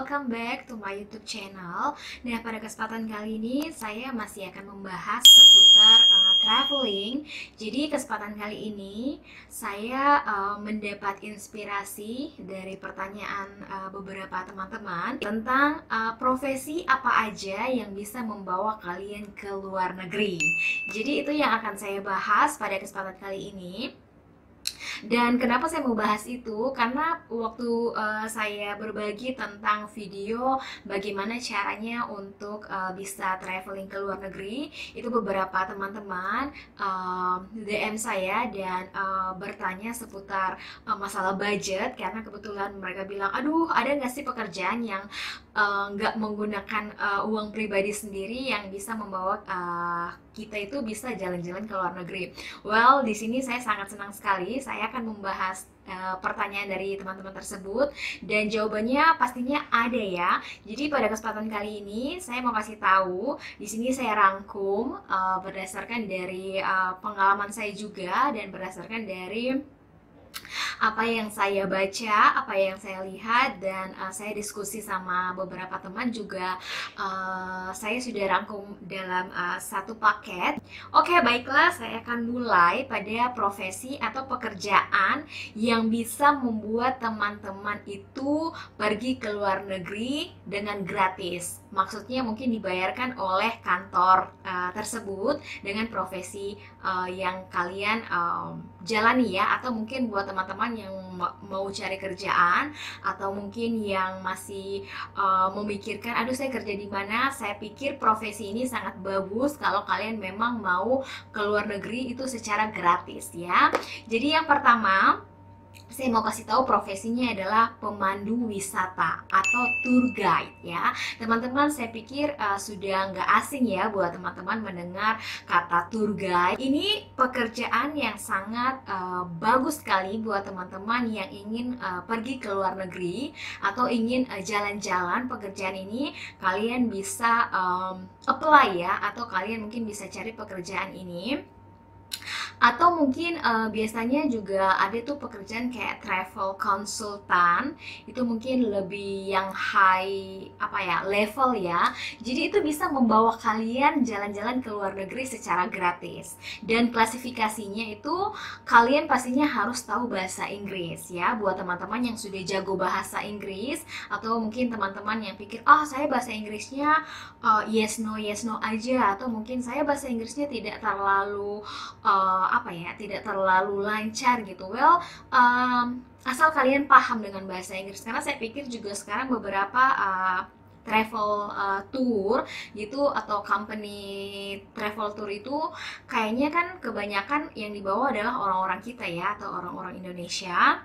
welcome back to my YouTube channel. Nah, pada kesempatan kali ini saya masih akan membahas seputar traveling. Jadi kesempatan kali ini saya mendapat inspirasi dari pertanyaan beberapa teman-teman tentang profesi apa aja yang bisa membawa kalian ke luar negeri. Jadi itu yang akan saya bahas pada kesempatan kali ini. Dan kenapa saya mau bahas itu? Karena waktu saya berbagi tentang video bagaimana caranya untuk bisa traveling ke luar negeri, itu beberapa teman-teman DM saya dan bertanya seputar masalah budget, karena kebetulan mereka bilang, aduh, ada nggak sih pekerjaan yang nggak menggunakan uang pribadi sendiri yang bisa membawa kita itu bisa jalan-jalan ke luar negeri. Well, di sini saya sangat senang sekali. Saya akan membahas pertanyaan dari teman-teman tersebut dan jawabannya pastinya ada ya. Jadi pada kesempatan kali ini saya mau kasih tahu. Di sini saya rangkum berdasarkan dari pengalaman saya juga dan berdasarkan dari apa yang saya baca, apa yang saya lihat, dan saya diskusi sama beberapa teman juga. Saya sudah rangkum dalam satu paket. Oke, baiklah, saya akan mulai pada profesi atau pekerjaan yang bisa membuat teman-teman itu pergi ke luar negeri dengan gratis. Maksudnya mungkin dibayarkan oleh kantor tersebut dengan profesi yang kalian jalani ya, atau mungkin buat teman-teman yang mau cari kerjaan atau mungkin yang masih memikirkan, aduh saya kerja di mana, saya pikir profesi ini sangat bagus kalau kalian memang mau ke luar negeri itu secara gratis ya. Jadi yang pertama saya mau kasih tahu profesinya adalah pemandu wisata atau tour guide ya. Teman-teman, saya pikir sudah nggak asing ya buat teman-teman mendengar kata tour guide. Ini pekerjaan yang sangat bagus sekali buat teman-teman yang ingin pergi ke luar negeri atau ingin jalan-jalan. Pekerjaan ini kalian bisa apply ya, atau kalian mungkin bisa cari pekerjaan ini. Atau mungkin biasanya juga ada tuh pekerjaan kayak travel consultant, itu mungkin lebih yang high apa ya, level ya. Jadi itu bisa membawa kalian jalan-jalan ke luar negeri secara gratis. Dan klasifikasinya itu kalian pastinya harus tahu bahasa Inggris ya. Buat teman-teman yang sudah jago bahasa Inggris, atau mungkin teman-teman yang pikir, saya bahasa Inggrisnya yes no aja, atau mungkin saya bahasa Inggrisnya tidak terlalu tidak terlalu lancar gitu. Well, asal kalian paham dengan bahasa Inggris, karena saya pikir juga sekarang beberapa travel tour gitu atau company travel tour itu kayaknya kan kebanyakan yang dibawa adalah orang-orang kita ya, atau orang-orang Indonesia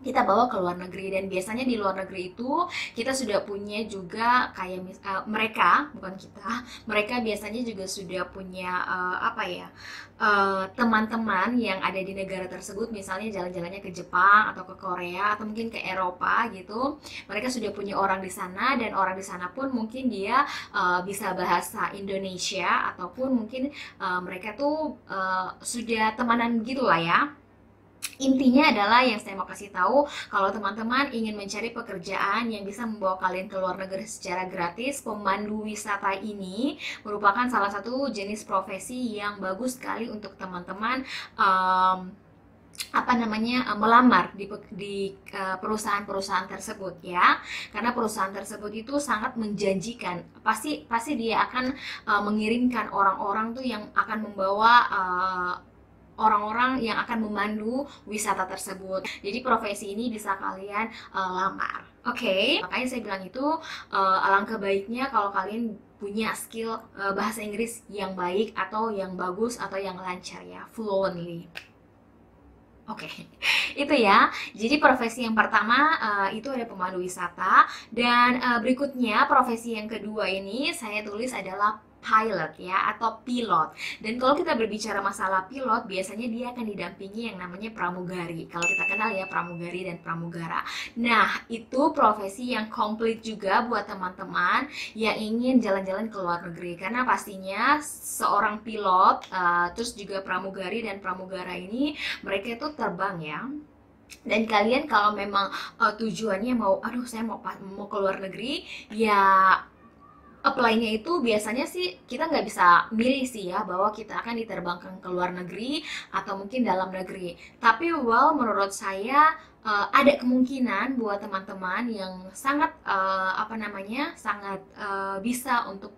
kita bawa ke luar negeri. Dan biasanya di luar negeri itu kita sudah punya juga kayak mereka, bukan kita, mereka biasanya juga sudah punya teman-teman yang ada di negara tersebut, misalnya jalan-jalannya ke Jepang atau ke Korea atau mungkin ke Eropa gitu. Mereka sudah punya orang di sana, dan orang di sana pun mungkin dia bisa bahasa Indonesia, ataupun mungkin mereka tuh sudah temanan gitu lah ya. Intinya adalah yang saya mau kasih tahu, kalau teman-teman ingin mencari pekerjaan yang bisa membawa kalian ke luar negeri secara gratis, pemandu wisata ini merupakan salah satu jenis profesi yang bagus sekali untuk teman-teman melamar di perusahaan-perusahaan tersebut ya. Karena perusahaan tersebut itu sangat menjanjikan. Pasti dia akan mengirimkan orang-orang tuh yang akan membawa orang-orang yang akan memandu wisata tersebut. Jadi profesi ini bisa kalian lamar. Oke, makanya saya bilang itu alangkah baiknya kalau kalian punya skill bahasa Inggris yang baik atau yang bagus atau yang lancar ya, fluently. Oke, itu ya. Jadi profesi yang pertama itu ada pemandu wisata, dan berikutnya profesi yang kedua ini saya tulis adalah pilot ya, atau pilot. Dan kalau kita berbicara masalah pilot, biasanya dia akan didampingi yang namanya pramugari. Kalau kita kenal ya, pramugari dan pramugara. Nah, itu profesi yang komplit juga buat teman-teman yang ingin jalan-jalan ke luar negeri. Karena pastinya seorang pilot, terus juga pramugari dan pramugara ini, mereka itu terbang ya. Dan kalian kalau memang tujuannya mau, aduh saya mau ke luar negeri, ya apply-nya itu biasanya sih kita nggak bisa milih sih ya bahwa kita akan diterbangkan ke luar negeri atau mungkin dalam negeri. Tapi well menurut saya ada kemungkinan buat teman-teman yang sangat apa namanya sangat bisa untuk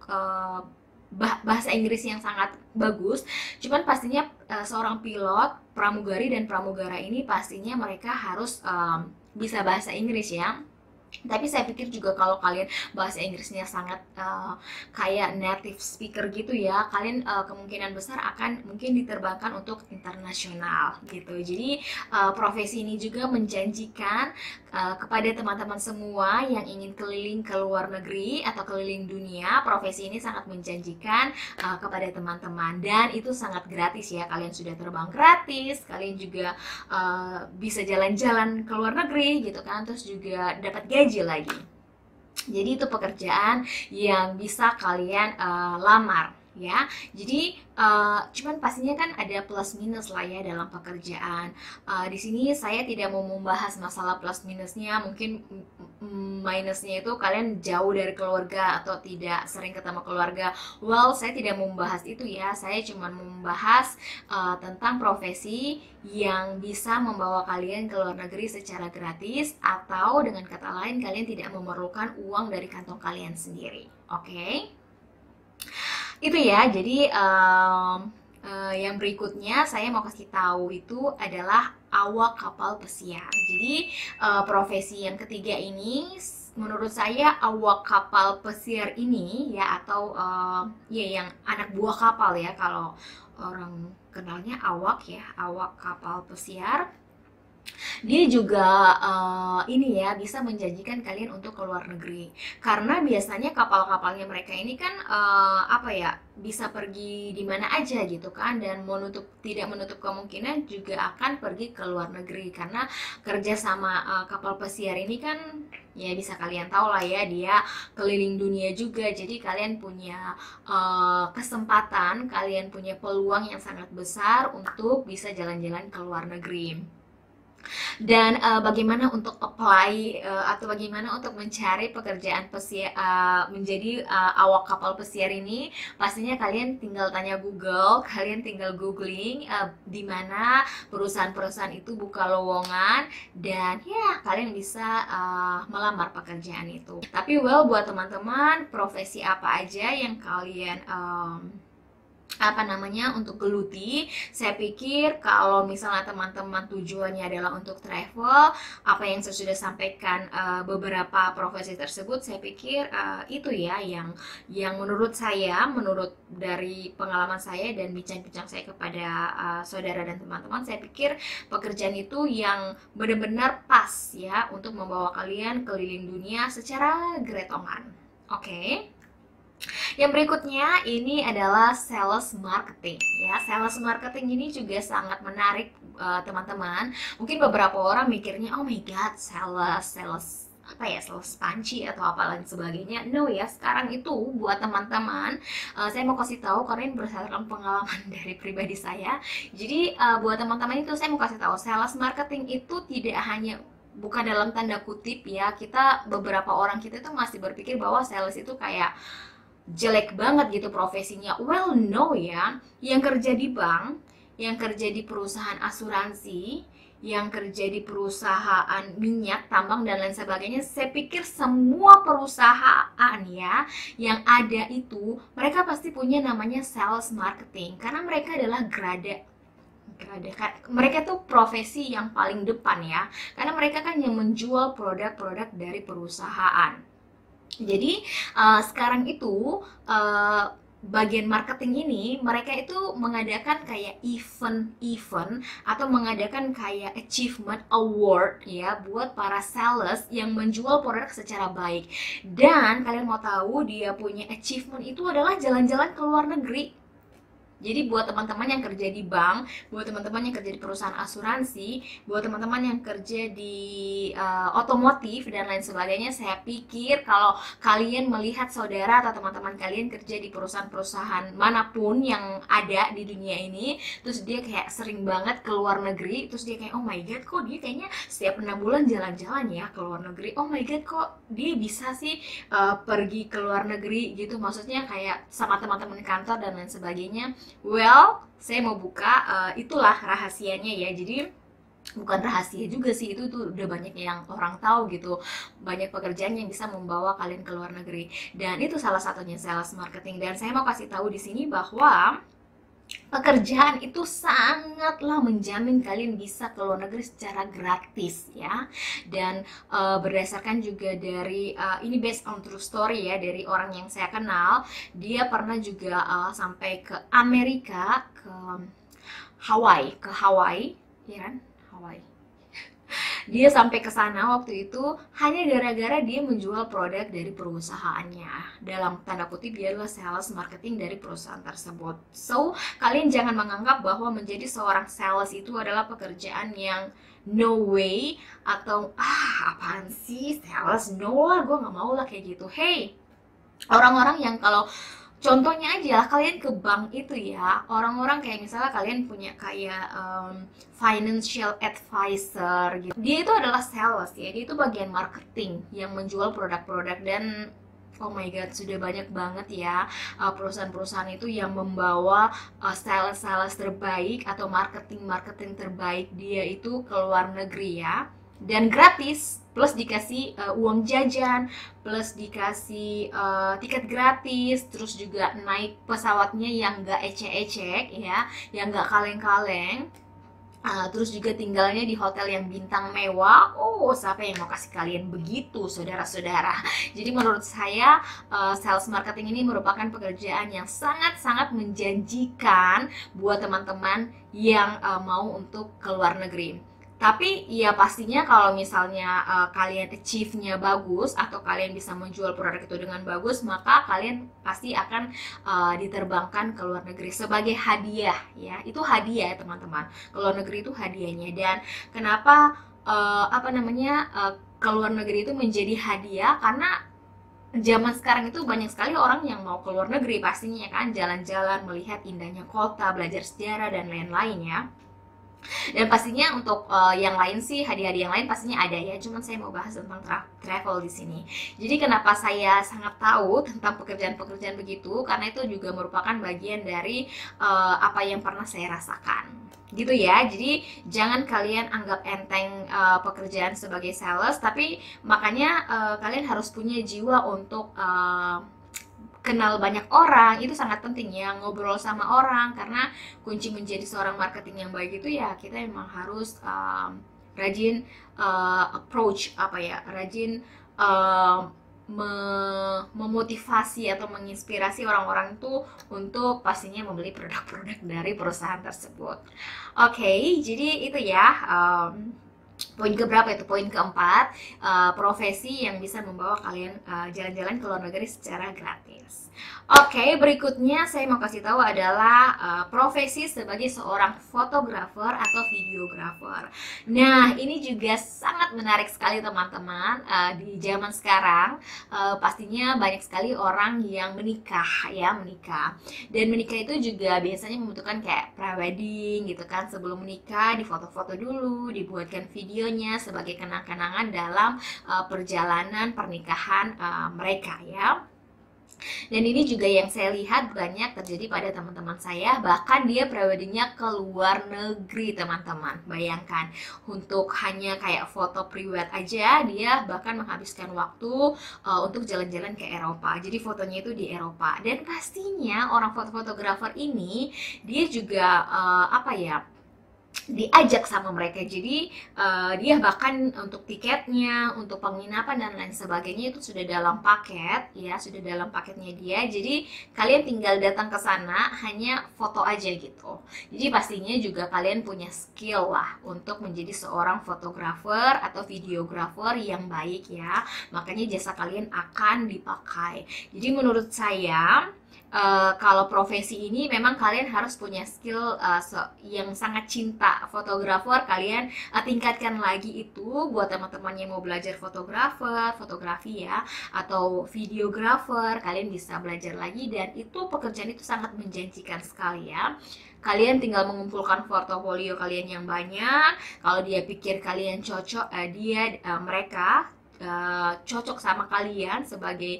bahasa Inggris yang sangat bagus. Cuman pastinya seorang pilot, pramugari dan pramugara ini pastinya mereka harus bisa bahasa Inggris ya. Tapi saya pikir juga kalau kalian bahasa Inggrisnya sangat kayak native speaker gitu ya, kalian kemungkinan besar akan mungkin diterbangkan untuk internasional gitu. Jadi profesi ini juga menjanjikan kepada teman-teman semua yang ingin keliling ke luar negeri atau keliling dunia. Profesi ini sangat menjanjikan kepada teman-teman, dan itu sangat gratis ya. Kalian sudah terbang gratis, kalian juga bisa jalan-jalan ke luar negeri gitu kan, terus juga dapat gaji lagi. Jadi itu pekerjaan yang bisa kalian lamar ya. Jadi cuman pastinya kan ada plus minus lah ya dalam pekerjaan. Di sini saya tidak mau membahas masalah plus minusnya. Mungkin minusnya itu kalian jauh dari keluarga atau tidak sering ketemu keluarga. Well, saya tidak mau membahas itu ya. Saya cuma membahas tentang profesi yang bisa membawa kalian ke luar negeri secara gratis, atau dengan kata lain kalian tidak memerlukan uang dari kantong kalian sendiri. Oke? Itu ya. Jadi yang berikutnya saya mau kasih tahu itu adalah awak kapal pesiar. Jadi profesi yang ketiga ini menurut saya awak kapal pesiar ini ya, atau ya yang anak buah kapal ya, kalau orang kenalnya awak ya, awak kapal pesiar. Dia juga ini ya bisa menjanjikan kalian untuk ke luar negeri, karena biasanya kapal-kapalnya mereka ini kan apa ya, bisa pergi di mana aja gitu kan, dan tidak menutup kemungkinan juga akan pergi ke luar negeri, karena kerja sama kapal pesiar ini kan ya bisa kalian tahu lah ya, dia keliling dunia juga. Jadi kalian punya kesempatan, kalian punya peluang yang sangat besar untuk bisa jalan-jalan ke luar negeri. Dan bagaimana untuk apply atau bagaimana untuk mencari pekerjaan menjadi awak kapal pesiar ini? Pastinya kalian tinggal tanya Google, kalian tinggal googling di mana perusahaan-perusahaan itu buka lowongan, dan ya kalian bisa melamar pekerjaan itu. Tapi well, buat teman-teman, profesi apa aja yang kalian untuk geluti, saya pikir kalau misalnya teman-teman tujuannya adalah untuk travel, apa yang saya sudah sampaikan beberapa profesi tersebut, saya pikir itu ya yang menurut saya, menurut dari pengalaman saya dan bincang-bincang saya kepada saudara dan teman-teman, saya pikir pekerjaan itu yang benar-benar pas ya untuk membawa kalian keliling dunia secara gretongan. Oke. Yang berikutnya ini adalah sales marketing ya. Sales marketing ini juga sangat menarik teman-teman. Mungkin beberapa orang mikirnya, oh my god, sales apa ya, sales panci atau apa lain sebagainya. No ya, sekarang itu buat teman-teman, saya mau kasih tahu karena ini berdasarkan pengalaman dari pribadi saya. Jadi buat teman-teman itu saya mau kasih tahu, sales marketing itu tidak hanya, bukan dalam tanda kutip ya, beberapa orang kita tuh masih berpikir bahwa sales itu kayak jelek banget gitu profesinya. Well, no ya. Yang kerja di bank, yang kerja di perusahaan asuransi, yang kerja di perusahaan minyak, tambang dan lain sebagainya, saya pikir semua perusahaan ya yang ada itu, mereka pasti punya namanya sales marketing, karena mereka adalah mereka tuh profesi yang paling depan ya, karena mereka kan yang menjual produk-produk dari perusahaan. Jadi sekarang itu bagian marketing ini mereka itu mengadakan kayak event atau mengadakan kayak achievement award ya buat para sales yang menjual produk secara baik. Dan kalian mau tahu dia punya achievement itu adalah jalan-jalan ke luar negeri. Jadi buat teman-teman yang kerja di bank, buat teman-teman yang kerja di perusahaan asuransi, buat teman-teman yang kerja di otomotif dan lain sebagainya, saya pikir kalau kalian melihat saudara atau teman-teman kalian kerja di perusahaan-perusahaan manapun yang ada di dunia ini, terus dia kayak sering banget ke luar negeri, terus dia kayak, oh my god, kok dia kayaknya setiap 6 bulan jalan-jalan ya ke luar negeri, oh my god, kok dia bisa sih pergi ke luar negeri gitu, maksudnya kayak sama teman-teman kantor dan lain sebagainya. Well, saya mau buka, itulah rahasianya ya. Jadi bukan rahasia juga sih, itu tuh udah banyak yang orang tahu gitu. Banyak pekerjaan yang bisa membawa kalian ke luar negeri. Dan itu salah satunya sales marketing. Dan saya mau kasih tahu di sini bahwa pekerjaan itu sangatlah menjamin kalian bisa ke luar negeri secara gratis ya. Dan berdasarkan juga dari ini based on true story ya, dari orang yang saya kenal, dia pernah juga sampai ke Amerika, ke Hawaii, ya kan? Hawaii. Dia sampai ke sana waktu itu hanya gara-gara dia menjual produk dari perusahaannya. Dalam tanda kutip, dia adalah sales marketing dari perusahaan tersebut. So, kalian jangan menganggap bahwa menjadi seorang sales itu adalah pekerjaan yang no way, atau apaan sih sales, no lah, gue gak mau lah kayak gitu. Hey, orang-orang yang kalau contohnya aja, kalian ke bank itu ya, orang-orang kayak misalnya kalian punya kayak financial advisor gitu. Dia itu adalah sales ya, dia itu bagian marketing yang menjual produk-produk. Dan oh my god, sudah banyak banget ya perusahaan-perusahaan itu yang membawa sales-sales terbaik atau marketing-marketing terbaik dia itu ke luar negeri ya. Dan gratis, plus dikasih uang jajan, plus dikasih tiket gratis, terus juga naik pesawatnya yang gak ecek-ecek ya, yang gak kaleng-kaleng. Terus juga tinggalnya di hotel yang bintang mewah. Oh, siapa yang mau kasih kalian begitu, saudara-saudara? Jadi menurut saya sales marketing ini merupakan pekerjaan yang sangat-sangat menjanjikan buat teman-teman yang mau untuk ke luar negeri. Tapi ya pastinya kalau misalnya kalian achieve-nya bagus atau kalian bisa menjual produk itu dengan bagus, maka kalian pasti akan diterbangkan ke luar negeri sebagai hadiah ya. Itu hadiah ya teman-teman. Ke luar negeri itu hadiahnya. Dan kenapa ke luar negeri itu menjadi hadiah? Karena zaman sekarang itu banyak sekali orang yang mau ke luar negeri pastinya kan, jalan-jalan, melihat indahnya kota, belajar sejarah dan lain-lain ya. Dan pastinya untuk yang lain sih, hadiah-hadiah yang lain pastinya ada ya. Cuman saya mau bahas tentang travel di sini. Jadi kenapa saya sangat tahu tentang pekerjaan-pekerjaan begitu? Karena itu juga merupakan bagian dari apa yang pernah saya rasakan. Gitu ya. Jadi jangan kalian anggap enteng pekerjaan sebagai sales, tapi makanya kalian harus punya jiwa untuk kenal banyak orang. Itu sangat penting ya, ngobrol sama orang, karena kunci menjadi seorang marketing yang baik itu ya kita memang harus rajin approach rajin memotivasi atau menginspirasi orang-orang itu untuk pastinya membeli produk-produk dari perusahaan tersebut. Oke, jadi itu ya poin keberapa itu? Poin keempat, profesi yang bisa membawa kalian jalan-jalan ke luar negeri secara gratis. Oke, berikutnya saya mau kasih tahu adalah profesi sebagai seorang fotografer atau videografer. Nah, ini juga sangat menarik sekali teman-teman. Di zaman sekarang pastinya banyak sekali orang yang menikah. Dan menikah itu juga biasanya membutuhkan kayak prewedding gitu kan. Sebelum menikah difoto-foto dulu, dibuatkan videonya sebagai kenang-kenangan dalam perjalanan pernikahan mereka ya. Dan ini juga yang saya lihat banyak terjadi pada teman-teman saya, bahkan dia preweddingnya ke luar negeri teman-teman. Bayangkan, untuk hanya kayak foto priwet aja dia bahkan menghabiskan waktu untuk jalan-jalan ke Eropa. Jadi fotonya itu di Eropa. Dan pastinya orang fotografer ini dia juga diajak sama mereka. Jadi dia bahkan untuk tiketnya, untuk penginapan dan lain sebagainya itu sudah dalam paket ya, sudah dalam paketnya dia. Jadi kalian tinggal datang ke sana hanya foto aja gitu. Jadi pastinya juga kalian punya skill lah untuk menjadi seorang fotografer atau videografer yang baik ya. Makanya jasa kalian akan dipakai. Jadi menurut saya kalau profesi ini memang kalian harus punya skill yang sangat cinta fotografer. Kalian tingkatkan lagi itu buat teman-teman yang mau belajar fotografi ya, atau videografer. Kalian bisa belajar lagi, dan itu pekerjaan itu sangat menjanjikan sekali ya. Kalian tinggal mengumpulkan portofolio kalian yang banyak. Kalau dia pikir kalian cocok, mereka cocok sama kalian sebagai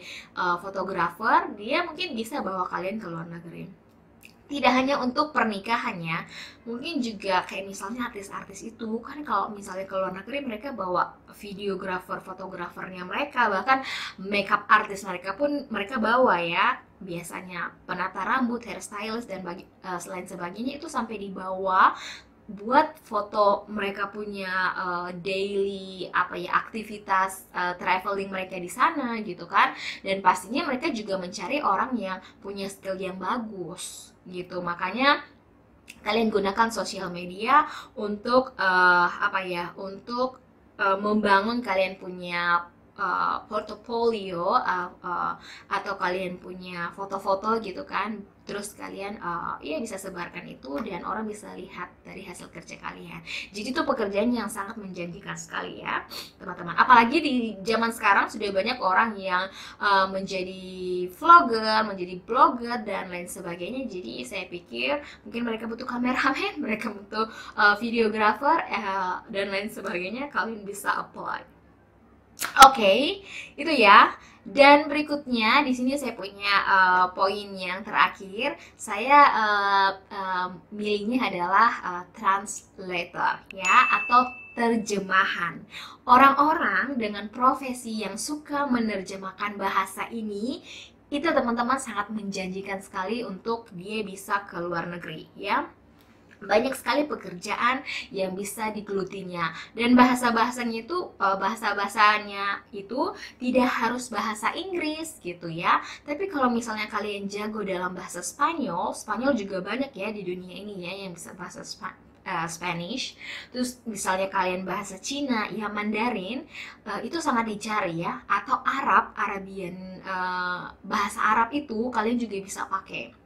fotografer, dia mungkin bisa bawa kalian ke luar negeri. Tidak hanya untuk pernikahannya, mungkin juga kayak misalnya artis-artis itu kan, kalau misalnya ke luar negeri mereka bawa videografer, fotografernya mereka, bahkan makeup artis mereka pun mereka bawa ya. Biasanya penata rambut, hairstylist, dan selain sebagainya itu sampai dibawa buat foto mereka punya daily aktivitas traveling mereka di sana gitu kan. Dan pastinya mereka juga mencari orang yang punya skill yang bagus gitu. Makanya kalian gunakan sosial media untuk membangun kalian punya portofolio, atau kalian punya foto-foto gitu kan. Terus kalian ya bisa sebarkan itu, dan orang bisa lihat dari hasil kerja kalian. Jadi itu pekerjaan yang sangat menjanjikan sekali ya teman-teman. Apalagi di zaman sekarang sudah banyak orang yang menjadi vlogger, menjadi blogger, dan lain sebagainya. Jadi saya pikir mungkin mereka butuh kameramen, mereka butuh videographer, dan lain sebagainya. Kalian bisa apply. Oke, itu ya. Dan berikutnya di sini saya punya poin yang terakhir. Saya milihnya adalah translator ya, atau terjemahan. Orang-orang dengan profesi yang suka menerjemahkan bahasa ini, itu teman-teman sangat menjanjikan sekali untuk dia bisa ke luar negeri ya. Banyak sekali pekerjaan yang bisa digelutinya, dan bahasa-bahasanya itu tidak harus bahasa Inggris gitu ya. Tapi kalau misalnya kalian jago dalam bahasa Spanyol juga banyak ya di dunia ini ya yang bisa bahasa Spanish. Terus misalnya kalian bahasa Cina ya, Mandarin, itu sangat dicari ya. Atau Arabian, bahasa Arab itu kalian juga bisa pakai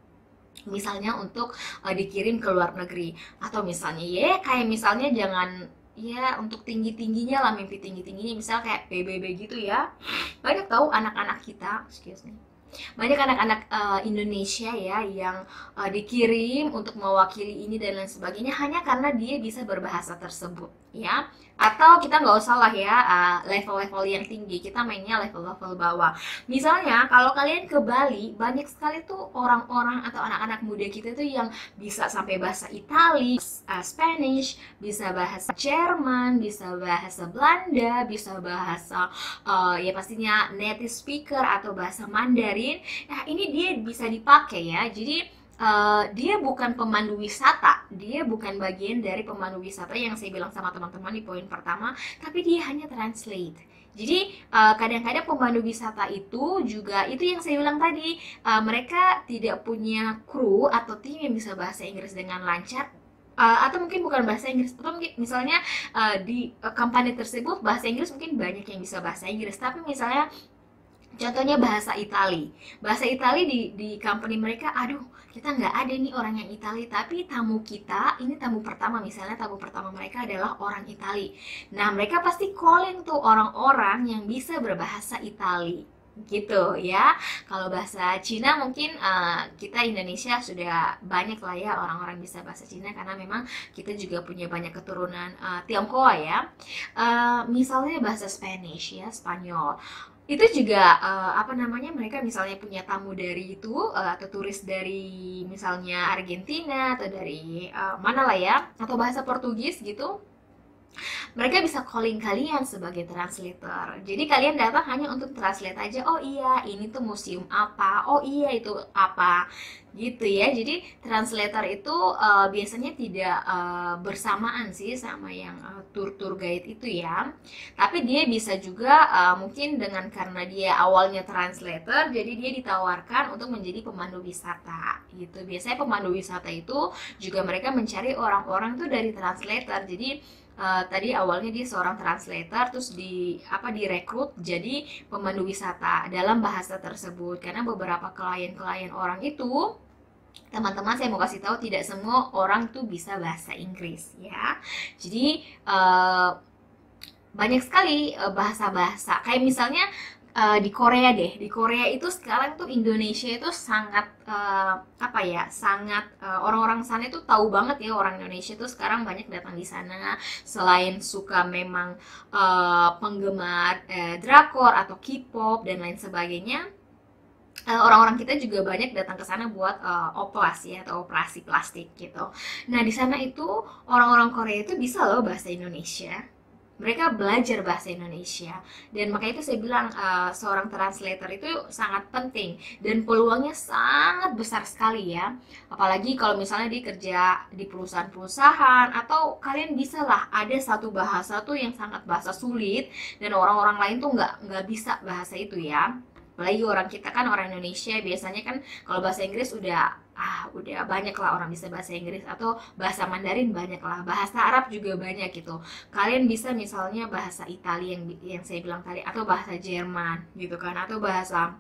misalnya untuk dikirim ke luar negeri. Atau misalnya ya kayak misalnya jangan ya untuk tinggi-tingginya lah, mimpi tinggi-tingginya misal kayak PBB gitu ya. Banyak tahu anak-anak kita, banyak anak-anak Indonesia ya yang dikirim untuk mewakili ini dan lain sebagainya, hanya karena dia bisa berbahasa tersebut ya. Atau kita nggak usah lah ya level-level yang tinggi, kita mainnya level-level bawah. Misalnya kalau kalian ke Bali, banyak sekali tuh orang-orang atau anak-anak muda kita tuh yang bisa sampai bahasa Itali, Spanish, bisa bahasa Jerman, bisa bahasa Belanda, bisa bahasa ya pastinya native speaker atau bahasa Mandarin. Nah ini dia bisa dipakai ya. Jadi dia bukan pemandu wisata, dia bukan bagian dari pemandu wisata yang saya bilang sama teman-teman di poin pertama, tapi dia hanya translate. Jadi kadang-kadang pemandu wisata itu juga, itu yang saya bilang tadi, mereka tidak punya kru atau tim yang bisa bahasa Inggris dengan lancar. Atau mungkin bukan bahasa Inggris, atau mungkin misalnya di company tersebut bahasa Inggris mungkin banyak yang bisa bahasa Inggris, tapi misalnya contohnya bahasa Itali. Bahasa Itali di company mereka, aduh, kita nggak ada nih orang yang Itali, tapi tamu kita, ini tamu pertama, misalnya tamu pertama mereka adalah orang Itali. Nah, mereka pasti calling tuh orang-orang yang bisa berbahasa Itali gitu ya. Kalau bahasa Cina mungkin kita Indonesia sudah banyak lah ya orang-orang bisa bahasa Cina, karena memang kita juga punya banyak keturunan Tionghoa ya. Misalnya bahasa Spanish ya, Spanyol itu juga mereka misalnya punya tamu dari itu atau turis dari misalnya Argentina atau dari mana lah ya, atau bahasa Portugis gitu, mereka bisa calling kalian sebagai translator. Jadi kalian datang hanya untuk translate aja. Oh iya, ini tuh museum apa? Oh iya, itu apa? Gitu ya. Jadi translator itu biasanya tidak bersamaan sih sama yang tour guide itu ya. Tapi dia bisa juga mungkin karena dia awalnya translator, jadi dia ditawarkan untuk menjadi pemandu wisata gitu. Biasanya pemandu wisata itu juga mereka mencari orang-orang tuh dari translator. Jadi tadi awalnya dia seorang translator, terus direkrut jadi pemandu wisata dalam bahasa tersebut. Karena beberapa klien-klien orang itu, teman-teman, saya mau kasih tahu, tidak semua orang tuh bisa bahasa Inggris ya. Jadi banyak sekali bahasa-bahasa. Kayak misalnya di Korea deh. Di Korea itu sekarang tuh Indonesia itu sangat sangat orang-orang sana itu tahu banget ya, orang Indonesia tuh sekarang banyak datang di sana. Selain suka memang penggemar drakor atau K-pop dan lain sebagainya, orang-orang kita juga banyak datang ke sana buat oplas ya, atau operasi plastik gitu. Nah, di sana itu orang-orang Korea itu bisa loh bahasa Indonesia. Mereka belajar bahasa Indonesia, dan makanya itu saya bilang seorang translator itu sangat penting dan peluangnya sangat besar sekali ya. Apalagi kalau misalnya dia kerja di perusahaan-perusahaan, atau kalian bisa lah ada satu bahasa tuh yang sangat bahasa sulit dan orang-orang lain tuh nggak bisa bahasa itu ya. Apalagi orang kita kan, orang Indonesia biasanya kan kalau bahasa Inggris udah banyak lah orang bisa bahasa Inggris, atau bahasa Mandarin banyak lah, bahasa Arab juga banyak gitu. Kalian bisa misalnya bahasa Italia yang saya bilang tadi, atau bahasa Jerman gitu kan, atau bahasa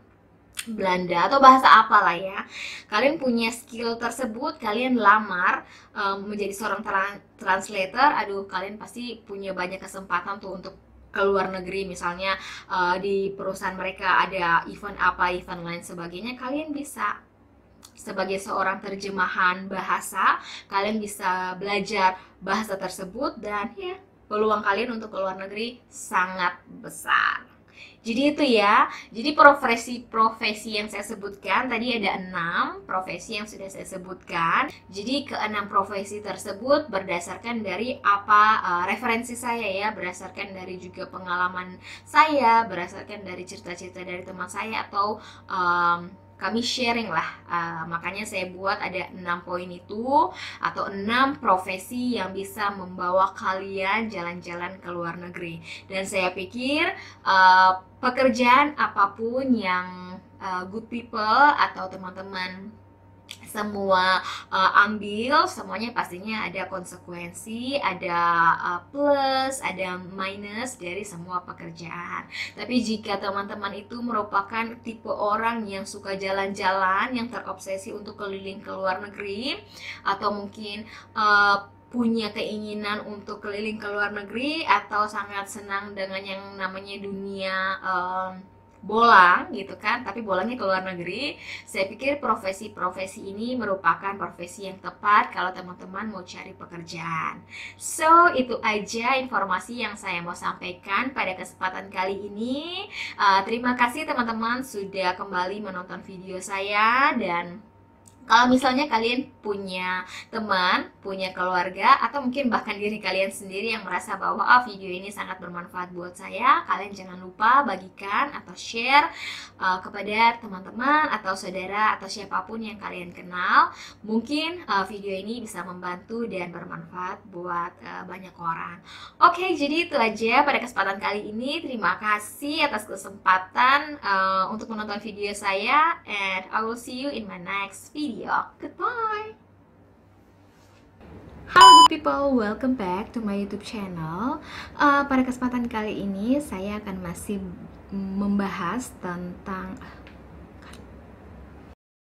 Belanda, atau bahasa apalah ya. Kalian punya skill tersebut, kalian lamar menjadi seorang translator, aduh, kalian pasti punya banyak kesempatan tuh untuk ke luar negeri. Misalnya di perusahaan mereka ada event apa, event lain sebagainya, kalian bisa sebagai seorang terjemahan bahasa, kalian bisa belajar bahasa tersebut, dan ya, peluang kalian untuk ke luar negeri sangat besar. Jadi itu ya, jadi profesi-profesi yang saya sebutkan tadi ada 6 profesi yang sudah saya sebutkan. Jadi ke-6 profesi tersebut berdasarkan dari referensi saya ya, berdasarkan dari juga pengalaman saya, berdasarkan dari cerita-cerita dari teman saya, atau kami sharing lah, makanya saya buat ada 6 poin itu, atau 6 profesi yang bisa membawa kalian jalan-jalan ke luar negeri. Dan saya pikir pekerjaan apapun yang good people atau teman-teman semua ambil, semuanya pastinya ada konsekuensi, ada plus, ada minus dari semua pekerjaan. Tapi jika teman-teman itu merupakan tipe orang yang suka jalan-jalan, yang terobsesi untuk keliling ke luar negeri, atau mungkin punya keinginan untuk keliling ke luar negeri, atau sangat senang dengan yang namanya dunia bolang gitu kan, tapi bolanya ke luar negeri, saya pikir profesi-profesi ini merupakan profesi yang tepat kalau teman-teman mau cari pekerjaan. So, itu aja informasi yang saya mau sampaikan pada kesempatan kali ini. Terima kasih teman-teman sudah kembali menonton video saya, dan kalau misalnya kalian punya teman, punya keluarga, atau mungkin bahkan diri kalian sendiri yang merasa bahwa video ini sangat bermanfaat buat saya, kalian jangan lupa bagikan atau share kepada teman-teman atau saudara atau siapapun yang kalian kenal. Mungkin video ini bisa membantu dan bermanfaat buat banyak orang. Oke, jadi itu aja pada kesempatan kali ini. Terima kasih atas kesempatan untuk menonton video saya, and I will see you in my next video. Goodbye. Halo good people, welcome back to my YouTube channel. Pada kesempatan kali ini saya akan masih membahas tentang